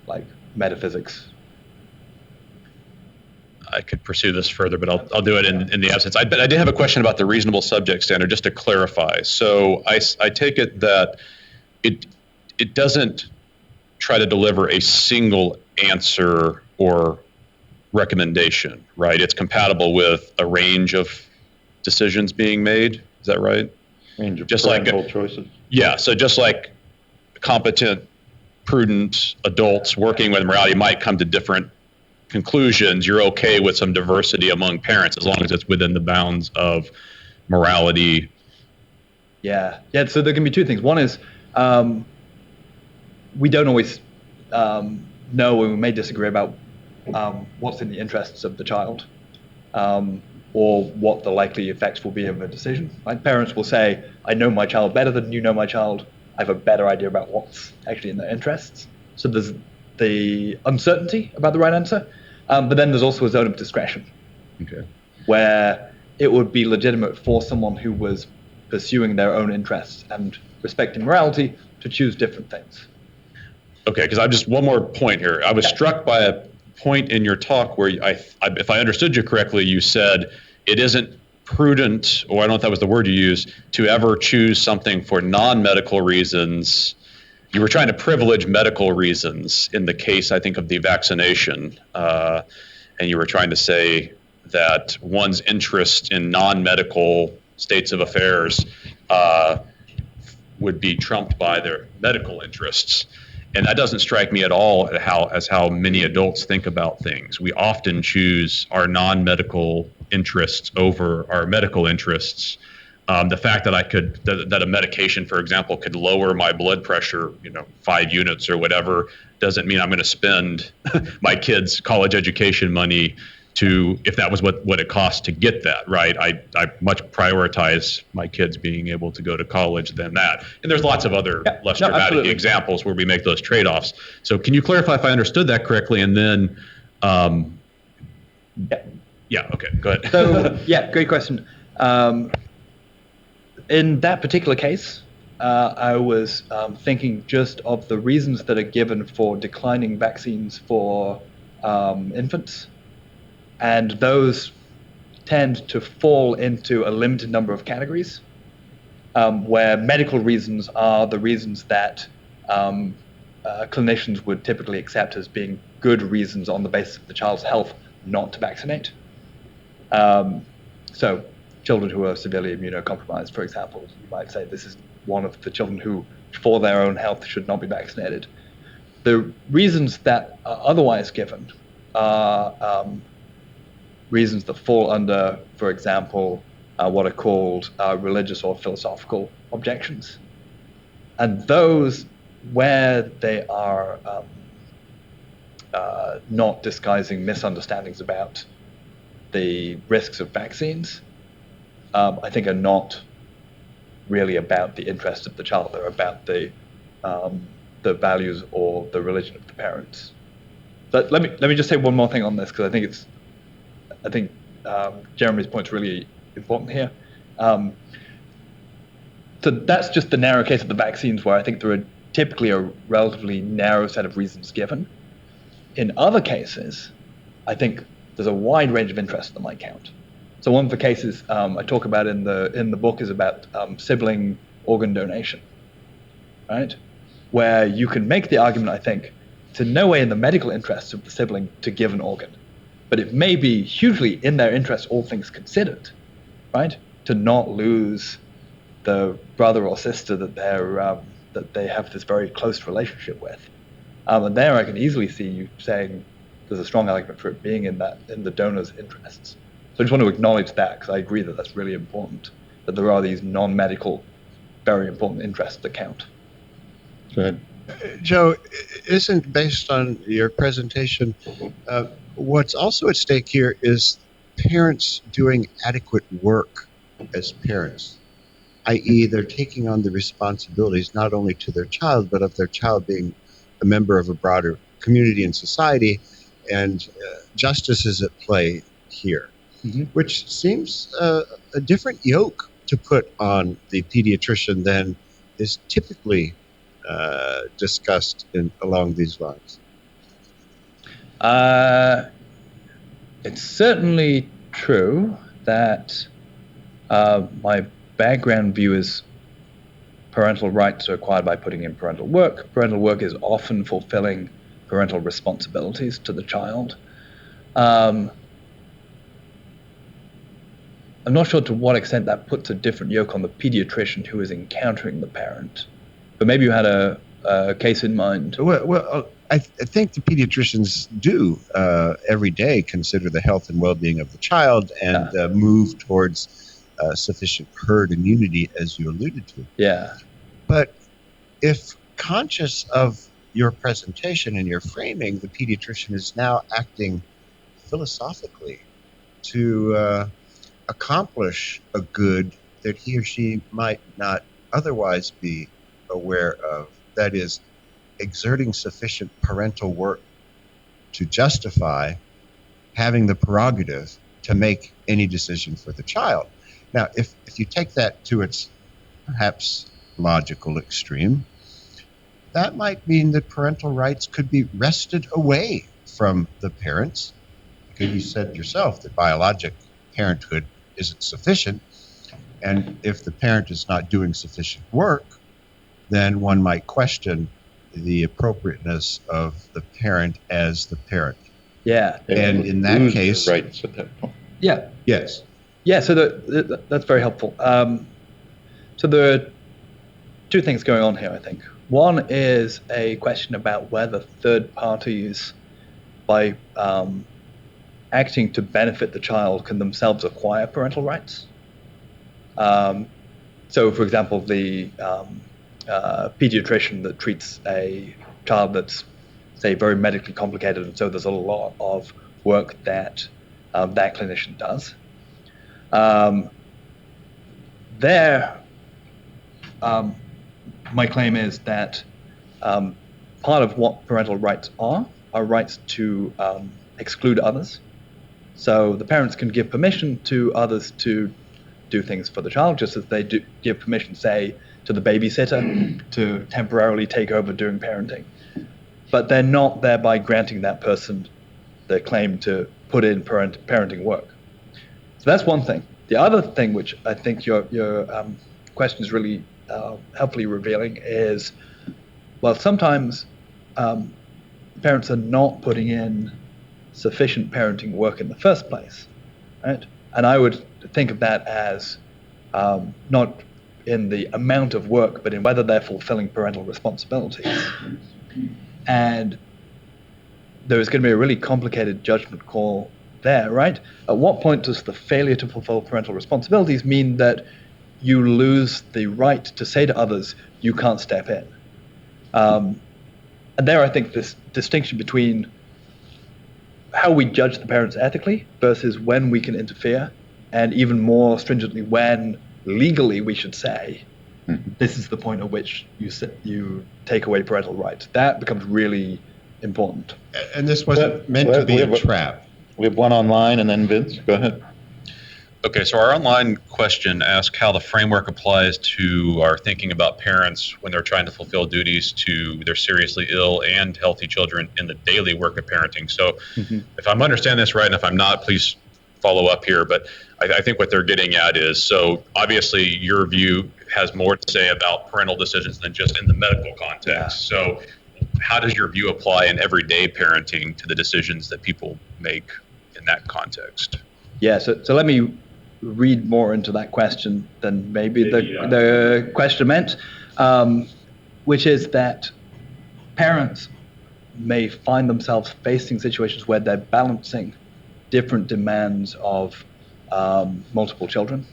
like, metaphysics. I could pursue this further, but I'll do it in the absence. But I did have a question about the reasonable subject standard, just to clarify. So I take it that it doesn't try to deliver a single answer or recommendation, right? It's compatible with a range of decisions being made. Is that right? Range of just parental like choices. Yeah. So just like competent, prudent adults working with morality might come to different conclusions, you're okay with some diversity among parents as long as it's within the bounds of morality. Yeah. So there can be two things. One is we don't always know, and we may disagree about what's in the interests of the child, or what the likely effects will be of a decision. Like, parents will say, I know my child better than you know my child. I have a better idea about what's actually in their interests. So there's the uncertainty about the right answer, but then there's also a zone of discretion, where it would be legitimate for someone who was pursuing their own interests and respecting morality to choose different things. Okay, because I'm just one more point here. I was struck by a point in your talk where if I understood you correctly, you said it isn't prudent, or I don't know if that was the word you used, to ever choose something for non-medical reasons. You were trying to privilege medical reasons in the case, I think, of the vaccination, and you were trying to say that one's interest in non-medical states of affairs would be trumped by their medical interests. And that doesn't strike me at all as how many adults think about things. We often choose our non-medical interests over our medical interests. The fact that that a medication, for example, could lower my blood pressure, 5 units or whatever, doesn't mean I'm going to spend my kids' college education money if that was what it costs to get that, right? I much prioritize my kids being able to go to college than that. And there's lots of other less dramatic examples where we make those trade-offs. So can you clarify if I understood that correctly? And then, okay, go ahead. So, great question. In that particular case, I was thinking just of the reasons that are given for declining vaccines for infants. And those tend to fall into a limited number of categories, where medical reasons are the reasons that clinicians would typically accept as being good reasons on the basis of the child's health not to vaccinate. So children who are severely immunocompromised, for example, you might say this is one of the children who, for their own health, should not be vaccinated. The reasons that are otherwise given are reasons that fall under, for example, what are called religious or philosophical objections. And those, where they are not disguising misunderstandings about the risks of vaccines, I think are not really about the interest of the child. They're about the values or the religion of the parents. But let me just say one more thing on this, because I think Jeremy's point's really important here. So that's just the narrow case of the vaccines, where I think there are typically a relatively narrow set of reasons given. In other cases, I think there's a wide range of interests that might count. So one of the cases I talk about in the book is about sibling organ donation, right? Where you can make the argument, I think, it's in no way in the medical interests of the sibling to give an organ, but it may be hugely in their interest, all things considered, right? To not lose the brother or sister that they have this very close relationship with. And there I can easily see you saying there's a strong argument for it being in the donor's interests. So I just want to acknowledge that, because I agree that that's really important, that there are these non-medical, very important interests that count. Go ahead. Joe, isn't based on your presentation, what's also at stake here is parents doing adequate work as parents, i.e. they're taking on the responsibilities not only to their child, but of their child being a member of a broader community and society, and justice is at play here, which seems a different yoke to put on the pediatrician than is typically discussed along these lines. It's certainly true that my background view is parental rights are acquired by putting in parental work. Parental work is often fulfilling parental responsibilities to the child. I'm not sure to what extent that puts a different yoke on the pediatrician who is encountering the parent. But maybe you had a case in mind. Well, I think the pediatricians do every day consider the health and well-being of the child and move towards sufficient herd immunity, as you alluded to. Yeah. But if conscious of your presentation and your framing, the pediatrician is now acting philosophically to accomplish a good that he or she might not otherwise be aware of, that is, exerting sufficient parental work to justify having the prerogative to make any decision for the child. Now, if you take that to its perhaps logical extreme, that might mean that parental rights could be wrested away from the parents, because you said yourself that biologic parenthood isn't sufficient, and if the parent is not doing sufficient work, then one might question the appropriateness of the parent as the parent. Yeah. And in that case, rights at that point. Yeah. Yes. Yeah, so that's very helpful. So there are two things going on here, I think. One is a question about whether third parties, by acting to benefit the child, can themselves acquire parental rights. So, for example, the pediatrician that treats a child that's, say, very medically complicated, and so there's a lot of work that that clinician does. My claim is that part of what parental rights are rights to exclude others. So the parents can give permission to others to do things for the child, just as they do give permission, say, to the babysitter to temporarily take over doing parenting. But they're not thereby granting that person the claim to put in parenting work. So that's one thing. The other thing, which I think your question is really helpfully revealing, is, well, sometimes parents are not putting in sufficient parenting work in the first place, right? And I would think of that as not in the amount of work, but in whether they're fulfilling parental responsibilities. And there is going to be a really complicated judgment call there, right? At what point does the failure to fulfill parental responsibilities mean that you lose the right to say to others, you can't step in? And there, I think this distinction between how we judge the parents ethically versus when we can interfere, and even more stringently when legally we should say, this is the point at which you take away parental rights. That becomes really important. And this wasn't meant to be a trap. We have one online, and then Vince, go ahead. Okay, so our online question asks how the framework applies to our thinking about parents when they're trying to fulfill duties to their seriously ill and healthy children in the daily work of parenting. So if I'm understanding this right, and if I'm not, please follow up here, but I think what they're getting at is, so obviously your view has more to say about parental decisions than just in the medical context. So how does your view apply in everyday parenting to the decisions that people make in that context? Yeah, so let me read more into that question than maybe the question meant, which is that parents may find themselves facing situations where they're balancing different demands of multiple children.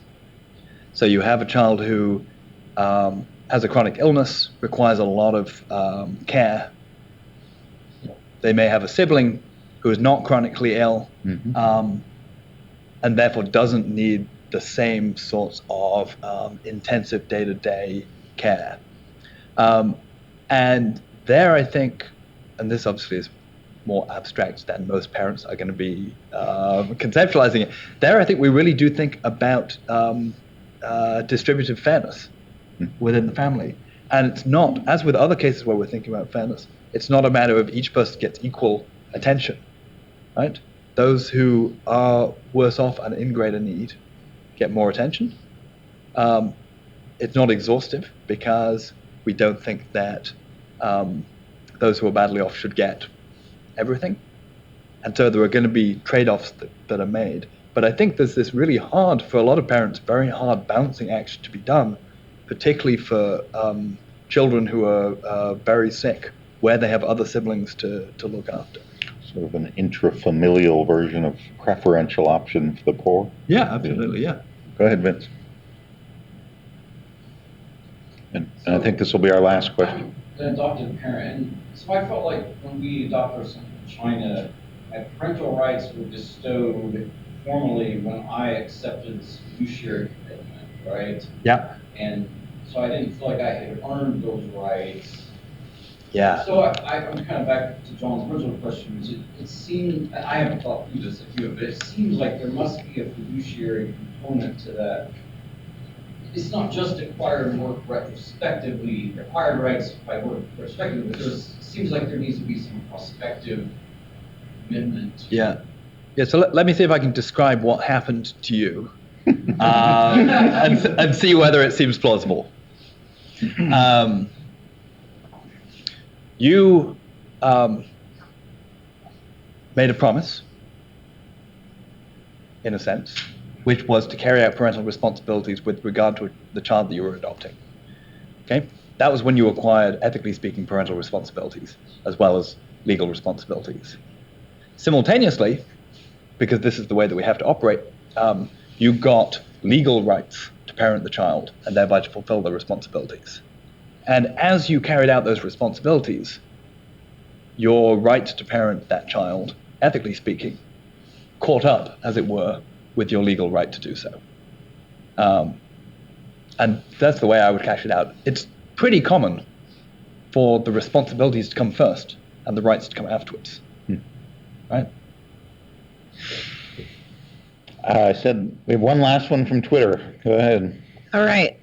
So you have a child who has a chronic illness, requires a lot of care. They may have a sibling who is not chronically ill, and therefore doesn't need the same sorts of intensive day-to-day care. And there, I think, and this obviously is more abstract than most parents are going to be conceptualizing it, there I think we really do think about distributive fairness within the family. And it's not, as with other cases where we're thinking about fairness, it's not a matter of each person gets equal attention, right? Those who are worse off and in greater need get more attention. It's not exhaustive because we don't think that those who are badly off should get everything. And so there are going to be trade-offs that are made. But I think there's this really hard, for a lot of parents, very hard balancing act to be done, particularly for children who are very sick, where they have other siblings to look after. Sort of an intrafamilial version of preferential option for the poor. Yeah, absolutely, yeah. Go ahead, Vince. And I think this will be our last question. I'm an adopted parent, and so I felt like when we adopted our son from China, my parental rights were bestowed formally when I accepted this fiduciary commitment, right? Yeah. And so I didn't feel like I had earned those rights. Yeah. So I'm kind of back to John's original question. It seemed, and I haven't thought through this, but it seems like there must be a fiduciary component to that. It's not just acquired work retrospectively, acquired rights by work retrospectively, but it seems like there needs to be some prospective commitment. Yeah. Yeah, so let me see if I can describe what happened to you and see whether it seems plausible. You made a promise, in a sense, which was to carry out parental responsibilities with regard to the child that you were adopting. Okay? That was when you acquired, ethically speaking, parental responsibilities, as well as legal responsibilities. Simultaneously, because this is the way that we have to operate, you got legal rights to parent the child and thereby to fulfill the responsibilities. And as you carried out those responsibilities, your right to parent that child, ethically speaking, caught up, as it were, with your legal right to do so. And that's the way I would cash it out. It's pretty common for the responsibilities to come first and the rights to come afterwards. Right? I said we have one last one from Twitter. Go ahead. All right.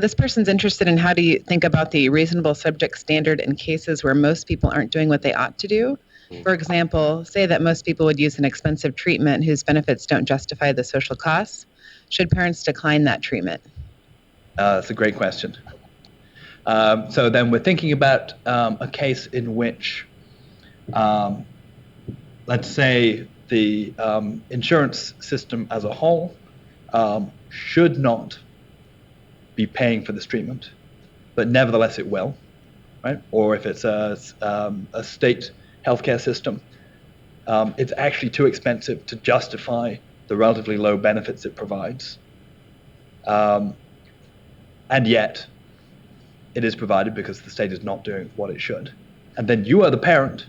This person's interested in how do you think about the reasonable subject standard in cases where most people aren't doing what they ought to do. For example, say that most people would use an expensive treatment whose benefits don't justify the social costs. Should parents decline that treatment? That's a great question. So then we're thinking about a case in which, let's say, the insurance system as a whole should not be paying for this treatment, but nevertheless it will, right? Or if it's a state healthcare system, it's actually too expensive to justify the relatively low benefits it provides. And yet, it is provided because the state is not doing what it should. And then you are the parent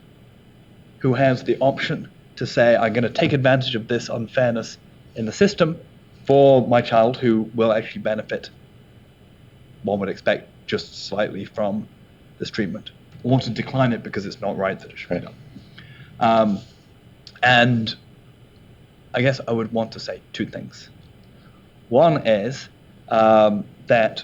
who has the option to say, I'm going to take advantage of this unfairness in the system for my child who will actually benefit, one would expect, just slightly from this treatment, or to decline it because it's not right that it should be done. And I guess I would want to say two things. One is that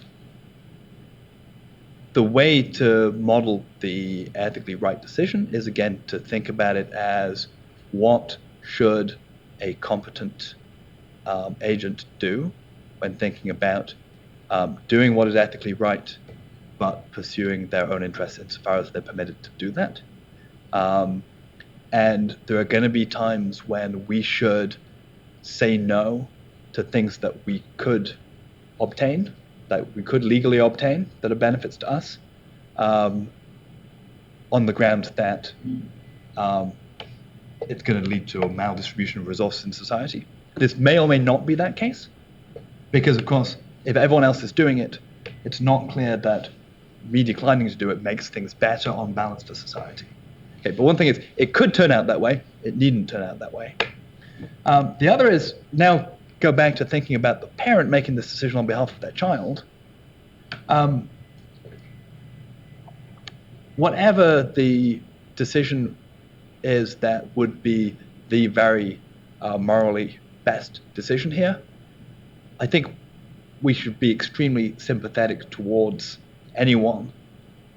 the way to model the ethically right decision is, again, to think about it as what should a competent agent do when thinking about doing what is ethically right, but pursuing their own interests insofar as they're permitted to do that. And there are going to be times when we should say no to things that we could obtain, that we could legally obtain, that are benefits to us, on the ground that it's going to lead to a maldistribution of resources in society. This may or may not be that case, because, of course, if everyone else is doing it, it's not clear that me declining to do it makes things better on balance for society. Okay, but one thing is, it could turn out that way. It needn't turn out that way. The other is, now go back to thinking about the parent making this decision on behalf of their child. Whatever the decision is that would be the very morally best decision here, I think we should be extremely sympathetic towards anyone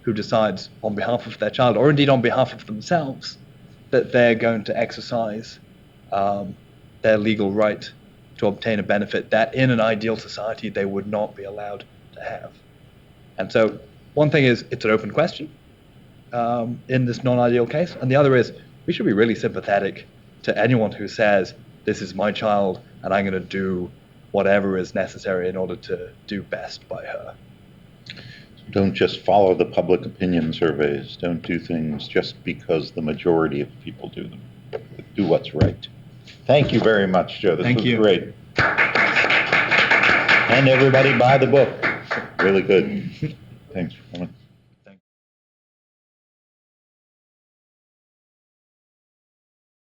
who decides on behalf of their child, or indeed on behalf of themselves, that they're going to exercise their legal right to obtain a benefit that in an ideal society they would not be allowed to have. And so one thing is, it's an open question in this non-ideal case, and the other is, we should be really sympathetic to anyone who says, this is my child and I'm going to do whatever is necessary in order to do best by her. Don't just follow the public opinion surveys. Don't do things just because the majority of people do them. Do what's right. Thank you very much, Joe. This was great. And everybody buy the book. Really good. Thanks for coming.